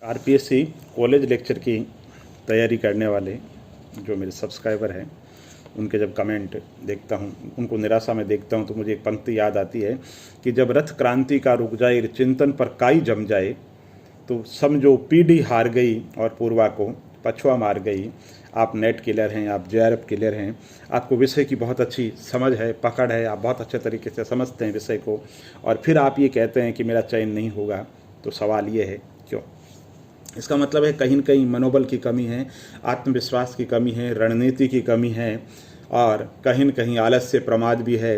RPSC college lecture की तैयारी करने वाले जो मेरे सब्सक्राइबर हैं उनके जब कमेंट देखता हूँ, उनको निराशा में देखता हूँ तो मुझे एक पंक्ति याद आती है कि जब रथ क्रांति का रुक जाए, चिंतन पर काई जम जाए, तो समझो पीढ़ी हार गई और पूर्वा को पछुआ मार गई। आप नेट क्लियर हैं, आप जेआरएफ क्लियर हैं, आपको विषय की बहुत अच्छी समझ है, पकड़ है, आप बहुत अच्छे तरीके से समझते हैं विषय को, और फिर आप ये कहते हैं कि मेरा चयन नहीं होगा। तो सवाल ये है क्यों? इसका मतलब है कहीं न कहीं मनोबल की कमी है, आत्मविश्वास की कमी है, रणनीति की कमी है, और कहीं न कहीं आलस्य प्रमाद भी है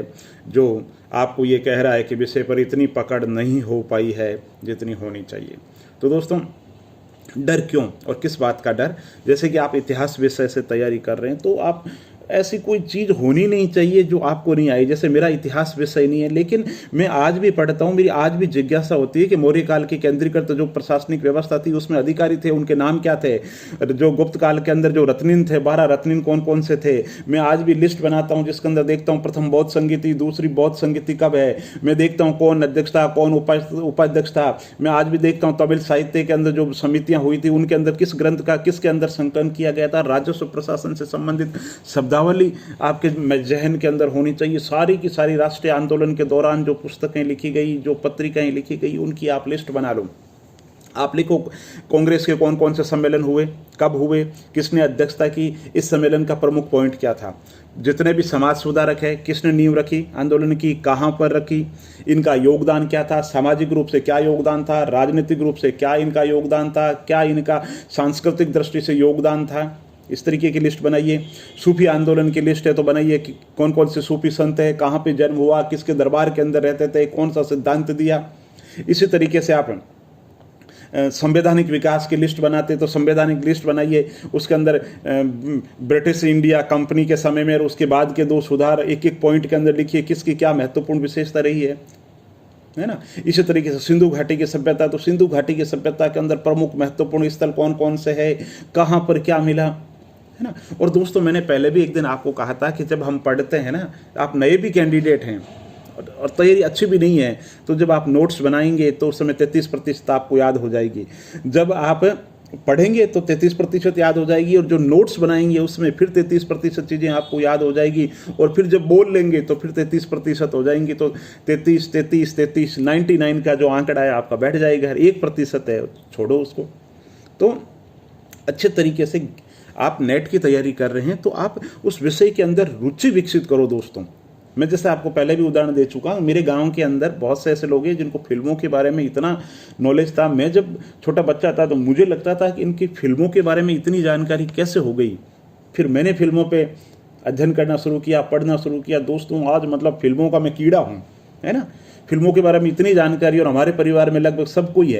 जो आपको ये कह रहा है कि विषय पर इतनी पकड़ नहीं हो पाई है जितनी होनी चाहिए। तो दोस्तों, डर क्यों और किस बात का डर? जैसे कि आप इतिहास विषय से तैयारी कर रहे हैं तो आप ऐसी कोई चीज़ होनी नहीं चाहिए जो आपको नहीं आई। जैसे मेरा इतिहास विषय नहीं है, लेकिन मैं आज भी पढ़ता हूँ, मेरी आज भी जिज्ञासा होती है कि मौर्य काल की केंद्रीकृत जो प्रशासनिक व्यवस्था थी उसमें अधिकारी थे, उनके नाम क्या थे। जो गुप्त काल के अंदर जो रत्निन थे, 12 रत्निन कौन कौन से थे, मैं आज भी लिस्ट बनाता हूँ जिसके अंदर देखता हूँ प्रथम बौद्ध संगीति, दूसरी बौद्ध संगीति कब है, मैं देखता हूँ कौन अध्यक्ष था, कौन उपाध्यक्ष था। मैं आज भी देखता हूँ तमिल साहित्य के अंदर जो समितियाँ हुई थी उनके अंदर किस ग्रंथ का किसके अंदर संकलन किया गया था। राजस्व प्रशासन से संबंधित शब्दावली आपके जहन के अंदर होनी चाहिए। सारी की सारी राष्ट्रीय आंदोलन के दौरान जो पुस्तकें लिखी गई, जो पत्रिकाएं लिखी गई, उनकी आप लिस्ट बना लो। आप लिखो कांग्रेस के कौन कौन से सम्मेलन हुए, कब हुए, किसने अध्यक्षता की, इस सम्मेलन का प्रमुख पॉइंट क्या था, जितने भी समाज सुधारक है किसने नींव रखी आंदोलन की, कहाँ पर रखी, इनका योगदान क्या था, सामाजिक रूप से क्या योगदान था, राजनीतिक रूप से क्या इनका योगदान था, क्या इनका सांस्कृतिक दृष्टि से योगदान था। इस तरीके की लिस्ट बनाइए। सूफी आंदोलन की लिस्ट है तो बनाइए कि कौन कौन से सूफी संत है, कहाँ पे जन्म हुआ, किसके दरबार के अंदर रहते थे, कौन सा सिद्धांत दिया। इसी तरीके से आप संवैधानिक विकास की लिस्ट बनाते तो संवैधानिक लिस्ट बनाइए, उसके अंदर ब्रिटिश इंडिया कंपनी के समय में और उसके बाद के 2 सुधार एक एक पॉइंट के अंदर लिखिए किसकी क्या महत्वपूर्ण विशेषता रही है ना। इसी तरीके से सिंधु घाटी की सभ्यता, तो सिंधु घाटी की सभ्यता के अंदर प्रमुख महत्वपूर्ण स्थल कौन कौन से है, कहाँ पर क्या मिला, है ना। और दोस्तों, मैंने पहले भी एक दिन आपको कहा था कि जब हम पढ़ते हैं ना, आप नए भी कैंडिडेट हैं और तैयारी अच्छी भी नहीं है, तो जब आप नोट्स बनाएंगे तो उस समय 33% आपको याद हो जाएगी। जब आप पढ़ेंगे तो 33% याद हो जाएगी, और जो नोट्स बनाएंगे उसमें फिर 33% चीज़ें आपको याद हो जाएगी, और फिर जब बोल लेंगे तो फिर 33% हो जाएंगी। तो 99 का जो आंकड़ा है आपका बैठ जाएगा। 1% है, छोड़ो उसको। तो अच्छे तरीके से आप नेट की तैयारी कर रहे हैं तो आप उस विषय के अंदर रुचि विकसित करो। दोस्तों, मैं जैसे आपको पहले भी उदाहरण दे चुका हूँ, मेरे गांव के अंदर बहुत से ऐसे लोग हैं जिनको फिल्मों के बारे में इतना नॉलेज था। मैं जब छोटा बच्चा था तो मुझे लगता था कि इनकी फिल्मों के बारे में इतनी जानकारी कैसे हो गई। फिर मैंने फिल्मों पे अध्ययन करना शुरू किया, पढ़ना शुरू किया। दोस्तों, आज मतलब फिल्मों का मैं कीड़ा हूँ, है ना। फिल्मों के बारे में इतनी जानकारी, और हमारे परिवार में लगभग सब कोई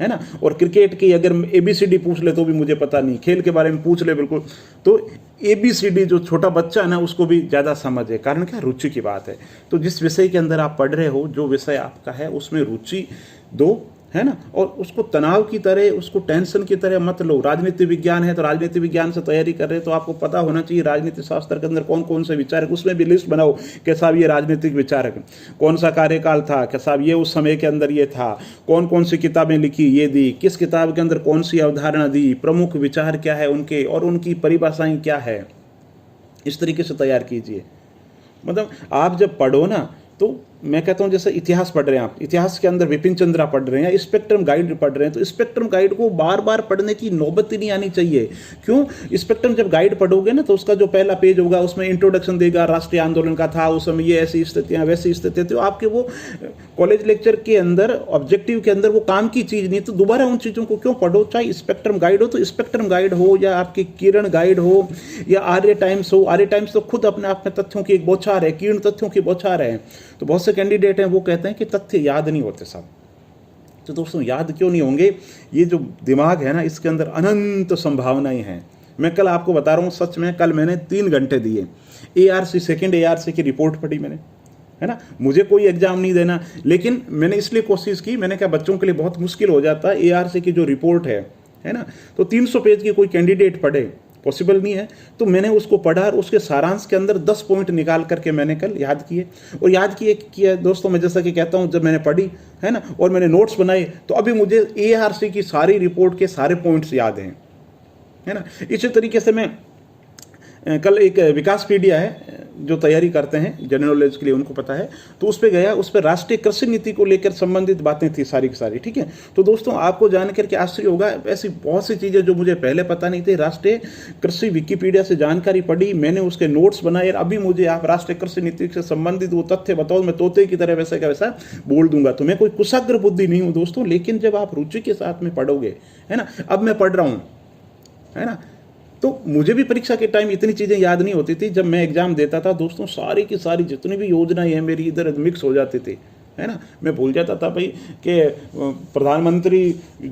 है ना। और क्रिकेट की अगर ABCD पूछ ले तो भी मुझे पता नहीं, खेल के बारे में पूछ ले बिल्कुल। तो ABCD जो छोटा बच्चा है ना, उसको भी ज़्यादा समझ है। कारण क्या? रुचि की बात है। तो जिस विषय के अंदर आप पढ़ रहे हो, जो विषय आपका है, उसमें रुचि दो, है ना। और उसको तनाव की तरह, उसको टेंशन की तरह मत लो। राजनीति विज्ञान है तो राजनीति विज्ञान से तैयारी कर रहे हैं तो आपको पता होना चाहिए राजनीति शास्त्र के अंदर कौन कौन से विचारक, उसमें भी लिस्ट बनाओ कि साहब ये राजनीतिक विचारक कौन सा कार्यकाल था, कि साहब ये उस समय के अंदर ये था, कौन कौन सी किताबें लिखी, ये दी, किस किताब के अंदर कौन सी अवधारणा दी, प्रमुख विचार क्या है उनके, और उनकी परिभाषाएं क्या है। इस तरीके से तैयार कीजिए। मतलब आप जब पढ़ो ना, तो मैं कहता हूँ जैसे इतिहास पढ़ रहे हैं आप, इतिहास के अंदर विपिन चंद्रा पढ़ रहे हैं या स्पेक्ट्रम गाइड पढ़ रहे हैं, तो स्पेक्ट्रम गाइड को बार बार पढ़ने की नौबत ही नहीं आनी चाहिए। क्यों? स्पेक्ट्रम जब गाइड पढ़ोगे ना, तो उसका जो पहला पेज होगा उसमें इंट्रोडक्शन देगा, राष्ट्रीय आंदोलन का था उस समय, ये ऐसी स्थितियाँ वैसी स्थितियाँ, तो आपके वो कॉलेज लेक्चर के अंदर ऑब्जेक्टिव के अंदर वो काम की चीज़ नहीं। तो दोबारा उन चीज़ों को क्यों पढ़ो? चाहे स्पेक्ट्रम गाइड हो तो स्पेक्ट्रम गाइड हो, या आपकी किरण गाइड हो, या आर्य टाइम्स हो। आर्य टाइम्स तो खुद अपने आप में तथ्यों की एक बौछार है, किरण तथ्यों की बौछार है। तो बहुत से कैंडिडेट हैं वो कहते हैं कि तथ्य याद नहीं होते साहब। तो दोस्तों, याद क्यों नहीं होंगे? ये जो दिमाग है ना, इसके अंदर अनंत संभावनाएं हैं। मैं कल आपको बता रहा हूँ, सच में कल मैंने 3 घंटे दिए। ARC सेकेंड ARC की रिपोर्ट पढ़ी मैंने, है ना। मुझे कोई एग्जाम नहीं देना, लेकिन मैंने इसलिए कोशिश की, मैंने कहा बच्चों के लिए बहुत मुश्किल हो जाता है। ARC की जो रिपोर्ट है ना, तो 300 पेज की कोई कैंडिडेट पढ़े, पॉसिबल नहीं है। तो मैंने उसको पढ़ा और उसके सारांश के अंदर 10 पॉइंट निकाल करके मैंने कल याद किए। और याद किया दोस्तों, मैं जैसा कि कहता हूँ, जब मैंने पढ़ी है ना और मैंने नोट्स बनाए तो अभी मुझे ARC की सारी रिपोर्ट के सारे पॉइंट्स याद हैं, है ना। इसी तरीके से मैं कल एक विकासपीडिया है जो तैयारी करते हैं जनरल नॉलेज के लिए, उनको पता है, तो उस पर गया, उस पर राष्ट्रीय कृषि नीति को लेकर संबंधित बातें थी सारी की सारी, ठीक है। तो दोस्तों आपको जान करके आश्चर्य होगा, ऐसी बहुत सी चीज़ें जो मुझे पहले पता नहीं थी। राष्ट्रीय कृषि विकिपीडिया से जानकारी पढ़ी, मैंने उसके नोट्स बनाए, अभी मुझे आप राष्ट्रीय कृषि नीति से संबंधित वो तथ्य बताओ, मैं तोते की तरह वैसे का वैसा बोल दूंगा। तो मैं कोई कुशाग्र बुद्धि नहीं हूँ दोस्तों, लेकिन जब आप रुचि के साथ में पढ़ोगे, है ना, अब मैं पढ़ रहा हूँ, है ना, तो मुझे भी परीक्षा के टाइम इतनी चीज़ें याद नहीं होती थी। जब मैं एग्जाम देता था दोस्तों, सारी की सारी जितनी भी योजनाएं हैं मेरी इधर मिक्स हो जाती थी, है ना। मैं भूल जाता था भाई कि प्रधानमंत्री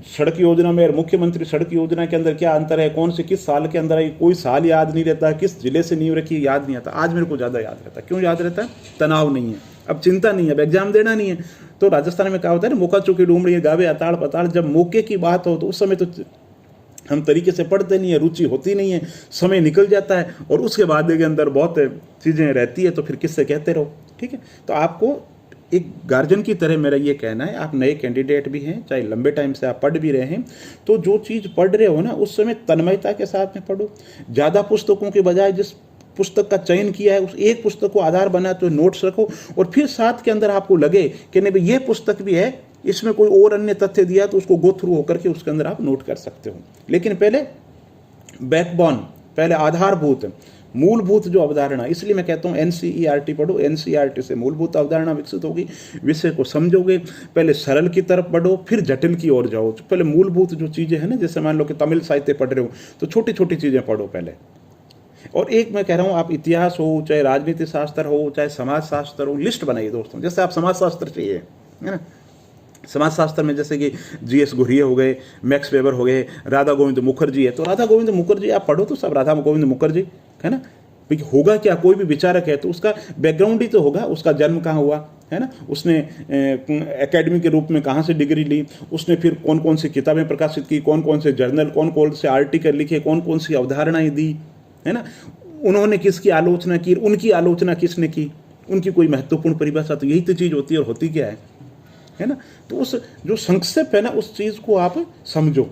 सड़क योजना में और मुख्यमंत्री सड़क योजना के अंदर क्या अंतर है, कौन से किस साल के अंदर आई, कोई साल याद नहीं रहता, किस जिले से नींव रखी याद नहीं आता। आज मेरे को ज़्यादा याद रहता। क्यों याद रहता है? तनाव नहीं है, अब चिंता नहीं है, अब एग्जाम देना नहीं है। तो राजस्थान में क्या होता है ना, मौका चौकी डूमड़ी गावे अताड़ पताड़, जब मौके की बात हो तो उस समय तो हम तरीके से पढ़ते नहीं है, रुचि होती नहीं है, समय निकल जाता है और उसके बाद के अंदर बहुत चीज़ें रहती है, तो फिर किससे कहते रहो, ठीक है। तो आपको एक गार्जियन की तरह मेरा ये कहना है, आप नए कैंडिडेट भी हैं, चाहे लंबे टाइम से आप पढ़ भी रहे हैं, तो जो चीज़ पढ़ रहे हो ना उस समय तन्मयता के साथ में पढ़ो। ज़्यादा पुस्तकों के बजाय जिस पुस्तक का चयन किया है उस एक पुस्तक को आधार बना तो नोट्स रखो, और फिर साथ के अंदर आपको लगे कि नहीं भाई ये पुस्तक भी है, इसमें कोई और अन्य तथ्य दिया तो उसको गो थ्रू होकर के उसके अंदर आप नोट कर सकते हो। लेकिन पहले बैकबोन, पहले आधारभूत मूलभूत जो अवधारणा, इसलिए मैं कहता हूँ NCERT पढ़ो। NCERT से मूलभूत अवधारणा विकसित होगी, विषय को समझोगे। पहले सरल की तरफ बढ़ो, फिर जटिल की ओर जाओ। पहले मूलभूत जो चीज़ें हैं ना, जैसे मान लो कि तमिल साहित्य पढ़ रहे हो तो छोटी छोटी चीज़ें पढ़ो पहले। और एक मैं कह रहा हूँ, आप इतिहास हो, चाहे राजनीति शास्त्र हो, चाहे समाज शास्त्र हो, लिस्ट बनाइए दोस्तों। जैसे आप समाज शास्त्र चाहिए, है ना, समाजशास्त्र में जैसे कि GS घुरिये हो गए, मैक्स वेबर हो गए, राधा गोविंद मुखर्जी है, तो राधा गोविंद मुखर्जी आप पढ़ो तो सब राधा गोविंद मुखर्जी, है ना। होगा क्या, कोई भी विचारक है तो उसका बैकग्राउंड ही तो होगा, उसका जन्म कहाँ हुआ, है ना, उसने एकेडमी के रूप में कहाँ से डिग्री ली, उसने फिर कौन कौन सी किताबें प्रकाशित की, कौन कौन से जर्नल, कौन कौन से आर्टिकल लिखे, कौन कौन सी अवधारणाएं दी, है ना, उन्होंने किसकी आलोचना की, उनकी आलोचना किसने की, उनकी कोई महत्वपूर्ण परिभाषा। तो यही तो चीज़ होती है, और होती क्या है ना। तो उस जो संक्षेप है ना, उस चीज़ को आप समझो।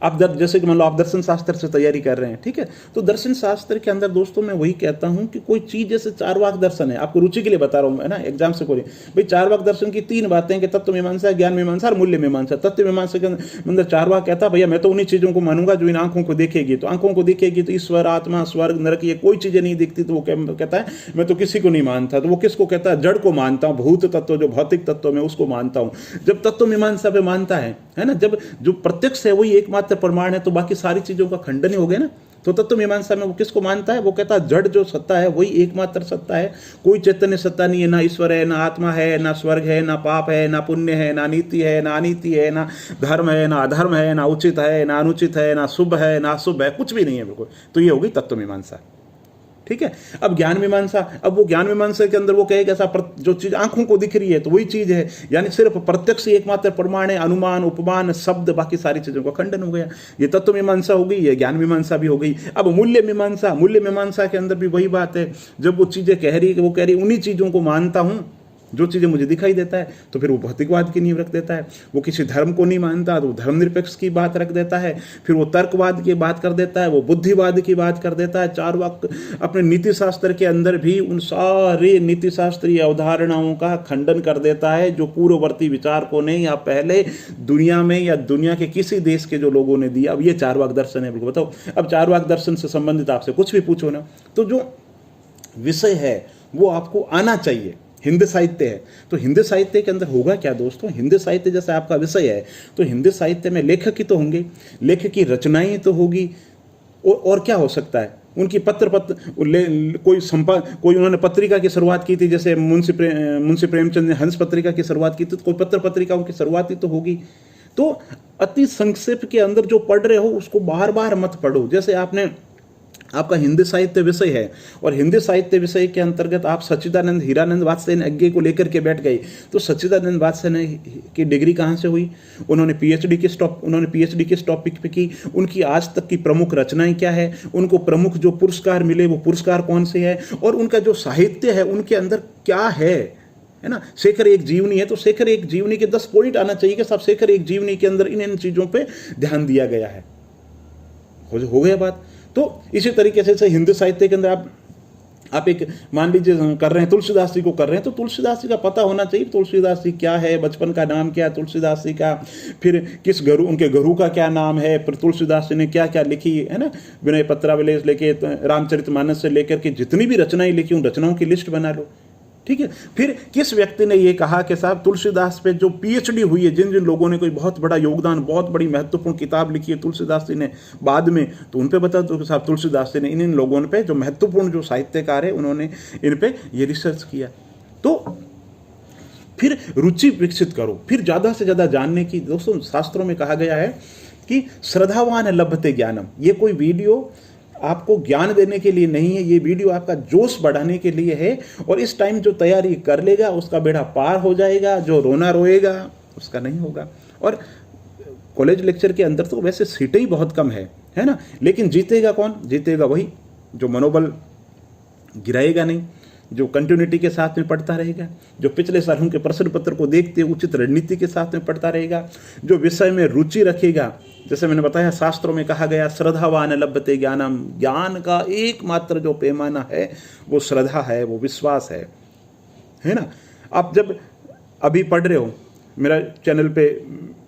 आप जैसे कि मान लो आप दर्शन शास्त्र से तैयारी कर रहे हैं, ठीक है, तो दर्शन शास्त्र के अंदर दोस्तों मैं वही कहता हूं कि कोई चीज़ जैसे चारवाक दर्शन है, आपको रुचि के लिए बता रहा हूं, है ना, एग्जाम से कोई भाई चारवाक दर्शन की 3 बातें कि तत्व मीमांसा, ज्ञान मीमांसा और मूल्य मीमांसा। तत्व मीमांसा के अंदर चारवाक कहता भैया मैं तो उन्हीं चीज़ों को मानूंगा जो इन आंखों को देखेगी, तो आंखों को देखेगी तो ईश्वर, आत्मा, स्वर्ग, नरक, ये कोई चीज़ें नहीं दिखती, तो वो कहता है मैं तो किसी को नहीं मानता। तो वो किसको कहता है? जड़ को मानता हूँ, भूत तत्व जो भौतिक तत्व में उसको मानता हूँ। जब तत्व मीमांसा पे मानता है ना, जब जो प्रत्यक्ष है वही एकमात्र प्रमाण है, तो बाकी सारी चीजों का खंडन ही हो गया ना। तो तत्व मीमांसा में वो किसको मानता है? वो कहता है जड़ जो सत्ता है वही एकमात्र सत्ता है, कोई चैतन्य सत्ता नहीं है, ना ईश्वर है, ना आत्मा है, ना स्वर्ग है, ना पाप है, ना पुण्य है, ना नीति है, ना अनीति है, ना धर्म है, ना अधर्म है, ना उचित है, ना अनुचित है, ना शुभ है, ना अशुभ है, कुछ भी नहीं है बिल्कुल। तो ये होगी तत्व मीमांसा, ठीक है। अब ज्ञान मीमांसा, अब वो ज्ञान मीमांसा के अंदर वो कहेगा ऐसा जो चीज आंखों को दिख रही है तो वही चीज है, यानी सिर्फ प्रत्यक्ष एकमात्र प्रमाण है, अनुमान, उपमान, शब्द, बाकी सारी चीजों का खंडन हो गया। ये तत्व मीमांसा हो गई, ये ज्ञान मीमांसा भी हो गई। अब मूल्य मीमांसा, मूल्य मीमांसा के अंदर भी वही बात है, जब वो चीजें कह रही है कि वो कह रही उन्हीं चीजों को मानता हूं जो चीज़ें मुझे दिखाई देता है, तो फिर वो भौतिकवाद की नींव रख देता है। वो किसी धर्म को नहीं मानता तो वो धर्मनिरपेक्ष की बात रख देता है, फिर वो तर्कवाद की बात कर देता है, वो बुद्धिवाद की बात कर देता है। चारवाक अपने नीति शास्त्र के अंदर भी उन सारे नीति शास्त्रीय अवधारणाओं का खंडन कर देता है जो पूर्ववर्ती विचारकों ने या पहले दुनिया में या दुनिया के किसी देश के जो लोगों ने दिया। अब ये चारवाक दर्शन है, बिल्कुल बताओ। अब चारवाक दर्शन से संबंधित आपसे कुछ भी पूछो ना, तो जो विषय है वो आपको आना चाहिए। हिंदी साहित्य है तो हिंदी साहित्य के अंदर होगा क्या दोस्तों? हिंदी साहित्य जैसे आपका विषय है तो हिंदी साहित्य में लेखक ही तो होंगे, लेखक की रचनाएं तो होगी, और क्या हो सकता है? उनकी कोई उन्होंने पत्रिका की शुरुआत की थी, जैसे मुंशी प्रेमचंद ने हंस पत्रिका की शुरुआत की थी, तो कोई पत्रिकाओं की शुरुआत ही तो होगी। तो अति संक्षेप के अंदर जो पढ़ रहे हो उसको बार बार मत पढ़ो। जैसे आपने आपका हिंदी साहित्य विषय है और हिंदी साहित्य विषय के अंतर्गत आप सच्चिदानंद हीरानंद वात्स्यायन यज्ञ को लेकर के बैठ गए, तो सच्चिदानंद वात्स्यायन की डिग्री कहाँ से हुई? उन्होंने पीएचडी किस टॉपिक पे की? उनकी आज तक की प्रमुख रचनाएं क्या है? उनको प्रमुख जो पुरस्कार मिले वो पुरस्कार कौन से है? और उनका जो साहित्य है उनके अंदर क्या है ना? शेखर एक जीवनी है तो शेखर एक जीवनी के 10 पॉइंट आना चाहिए कि साहब शेखर एक जीवनी के अंदर इन चीजों पे ध्यान दिया गया है। हो गया बात। तो इसी तरीके से हिंदी साहित्य के अंदर आप एक मान लीजिए कर रहे हैं, तुलसीदास जी को कर रहे हैं, तो तुलसीदास जी का पता होना चाहिए तुलसीदास जी क्या है, बचपन का नाम क्या है तुलसीदास जी का, फिर किस गुरु, उनके गुरु का क्या नाम है, फिर तुलसीदास जी ने क्या क्या लिखी है ना, विनय पत्रावली लेके रामचरितमानस से लेकर के जितनी भी रचनाएं लिखी उन रचनाओं की लिस्ट बना लो, ठीक है। फिर किस व्यक्ति ने ये कहा कि साहब तुलसीदास पे जो पीएचडी हुई है, जिन जिन लोगों ने कोई बहुत बड़ा योगदान, बहुत बड़ी महत्वपूर्ण किताब लिखी है तुलसीदास जी ने बाद में, तो उन पे बता दो कि साहब तुलसीदास जी ने इन लोगों पे जो महत्वपूर्ण जो साहित्यकार है उन्होंने इन पे ये रिसर्च किया। तो फिर रुचि विकसित करो, फिर ज़्यादा से ज़्यादा जानने की। दोस्तों शास्त्रों में कहा गया है कि श्रद्धावान लभते ज्ञानम, ये कोई वीडियो आपको ज्ञान देने के लिए नहीं है, ये वीडियो आपका जोश बढ़ाने के लिए है। और इस टाइम जो तैयारी कर लेगा उसका बेड़ा पार हो जाएगा, जो रोना रोएगा उसका नहीं होगा। और कॉलेज लेक्चर के अंदर तो वैसे सीटें ही बहुत कम है ना, लेकिन जीतेगा कौन? जीतेगा वही जो मनोबल गिराएगा नहीं, जो कंटिन्यूटी के साथ में पढ़ता रहेगा, जो पिछले सालों के प्रश्न पत्र को देखते उचित रणनीति के साथ में पढ़ता रहेगा, जो विषय में रुचि रखेगा। जैसे मैंने बताया शास्त्रों में कहा गया श्रद्धावान लभते ज्ञानम, ज्ञान का एकमात्र जो पैमाना है वो श्रद्धा है, वो विश्वास है ना। आप जब अभी पढ़ रहे हो, मेरा चैनल पे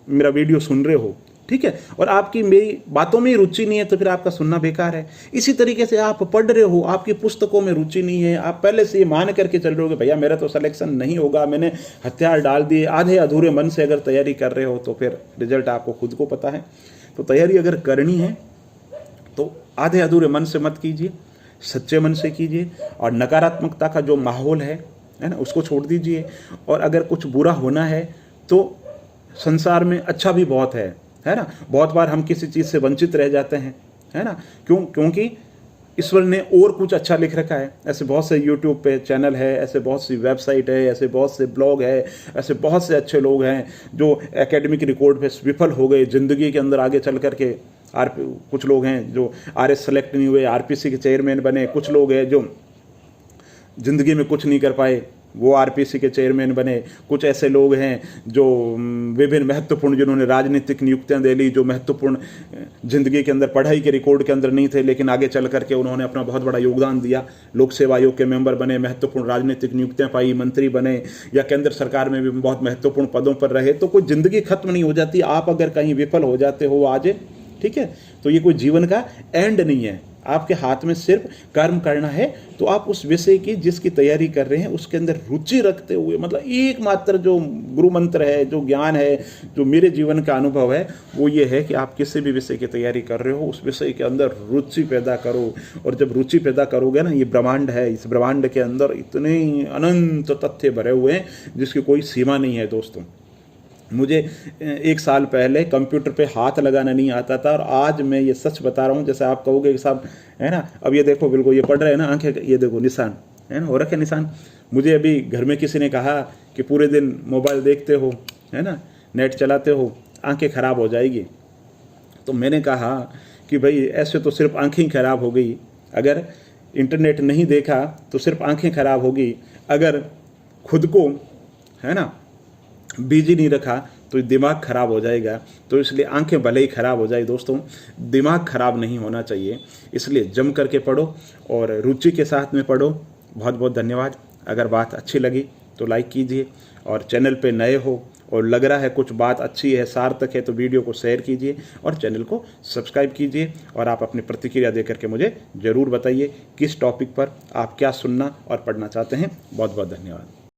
मेरा वीडियो सुन रहे हो, ठीक है, और आपकी मेरी बातों में ही रुचि नहीं है तो फिर आपका सुनना बेकार है। इसी तरीके से आप पढ़ रहे हो, आपकी पुस्तकों में रुचि नहीं है, आप पहले से ये मान करके चल रहे हो कि भैया मेरा तो सिलेक्शन नहीं होगा, मैंने हथियार डाल दिए, आधे अधूरे मन से अगर तैयारी कर रहे हो तो फिर रिजल्ट आपको खुद को पता है। तो तैयारी अगर करनी है तो आधे अधूरे मन से मत कीजिए, सच्चे मन से कीजिए। और नकारात्मकता का जो माहौल है ना, उसको छोड़ दीजिए। और अगर कुछ बुरा होना है तो संसार में अच्छा भी बहुत है ना। बहुत बार हम किसी चीज़ से वंचित रह जाते हैं, है ना, क्योंकि ईश्वर ने और कुछ अच्छा लिख रखा है। ऐसे बहुत से यूट्यूब पे चैनल है, ऐसे बहुत सी वेबसाइट है, ऐसे बहुत से ब्लॉग है, ऐसे बहुत से अच्छे लोग हैं जो एकेडमिक रिकॉर्ड पे विफल हो गए, ज़िंदगी के अंदर आगे चल करके कुछ लोग हैं जो आरएस सेलेक्ट नहीं हुए, आरपीसी के चेयरमैन बने, कुछ लोग हैं जो ज़िंदगी में कुछ नहीं कर पाए, वो आरपीसी के चेयरमैन बने, कुछ ऐसे लोग हैं जो विभिन्न महत्वपूर्ण, जिन्होंने राजनीतिक नियुक्तियां दे ली, जो महत्वपूर्ण जिंदगी के अंदर पढ़ाई के रिकॉर्ड के अंदर नहीं थे, लेकिन आगे चल करके उन्होंने अपना बहुत बड़ा योगदान दिया, लोक सेवा आयोग के मेंबर बने, महत्वपूर्ण राजनीतिक नियुक्तियां पाई, मंत्री बने, या केंद्र सरकार में भी बहुत महत्वपूर्ण पदों पर रहे। तो कोई जिंदगी खत्म नहीं हो जाती। आप अगर कहीं विफल हो जाते हो आज, ठीक है, तो ये कोई जीवन का एंड नहीं है। आपके हाथ में सिर्फ कर्म करना है। तो आप उस विषय की जिसकी तैयारी कर रहे हैं उसके अंदर रुचि रखते हुए, मतलब एकमात्र जो गुरु मंत्र है, जो ज्ञान है, जो मेरे जीवन का अनुभव है, वो ये है कि आप किसी भी विषय की तैयारी कर रहे हो उस विषय के अंदर रुचि पैदा करो। और जब रुचि पैदा करोगे ना, ये ब्रह्मांड है, इस ब्रह्मांड के अंदर इतने अनंत तथ्य भरे हुए हैं जिसकी कोई सीमा नहीं है। दोस्तों, मुझे 1 साल पहले कंप्यूटर पे हाथ लगाना नहीं आता था, और आज मैं ये सच बता रहा हूँ। जैसे आप कहोगे कि साहब, है ना, अब ये देखो, बिल्कुल ये पढ़ रहे हैं ना, आंखें, ये देखो निशान, है ना, हो रखे निशान। मुझे अभी घर में किसी ने कहा कि पूरे दिन मोबाइल देखते हो, है ना, नेट चलाते हो, आंखें खराब हो जाएगी। तो मैंने कहा कि भाई ऐसे तो सिर्फ आंखें ही खराब हो गई, अगर इंटरनेट नहीं देखा तो सिर्फ आंखें खराब होगी, अगर खुद को, है ना, बिजी नहीं रखा तो दिमाग खराब हो जाएगा। तो इसलिए आंखें भले ही खराब हो जाए दोस्तों, दिमाग खराब नहीं होना चाहिए। इसलिए जम करके पढ़ो और रुचि के साथ में पढ़ो। बहुत बहुत धन्यवाद। अगर बात अच्छी लगी तो लाइक कीजिए, और चैनल पे नए हो और लग रहा है कुछ बात अच्छी है, सार्थक है, तो वीडियो को शेयर कीजिए और चैनल को सब्सक्राइब कीजिए। और आप अपनी प्रतिक्रिया दे करके मुझे ज़रूर बताइए किस टॉपिक पर आप क्या सुनना और पढ़ना चाहते हैं। बहुत बहुत धन्यवाद।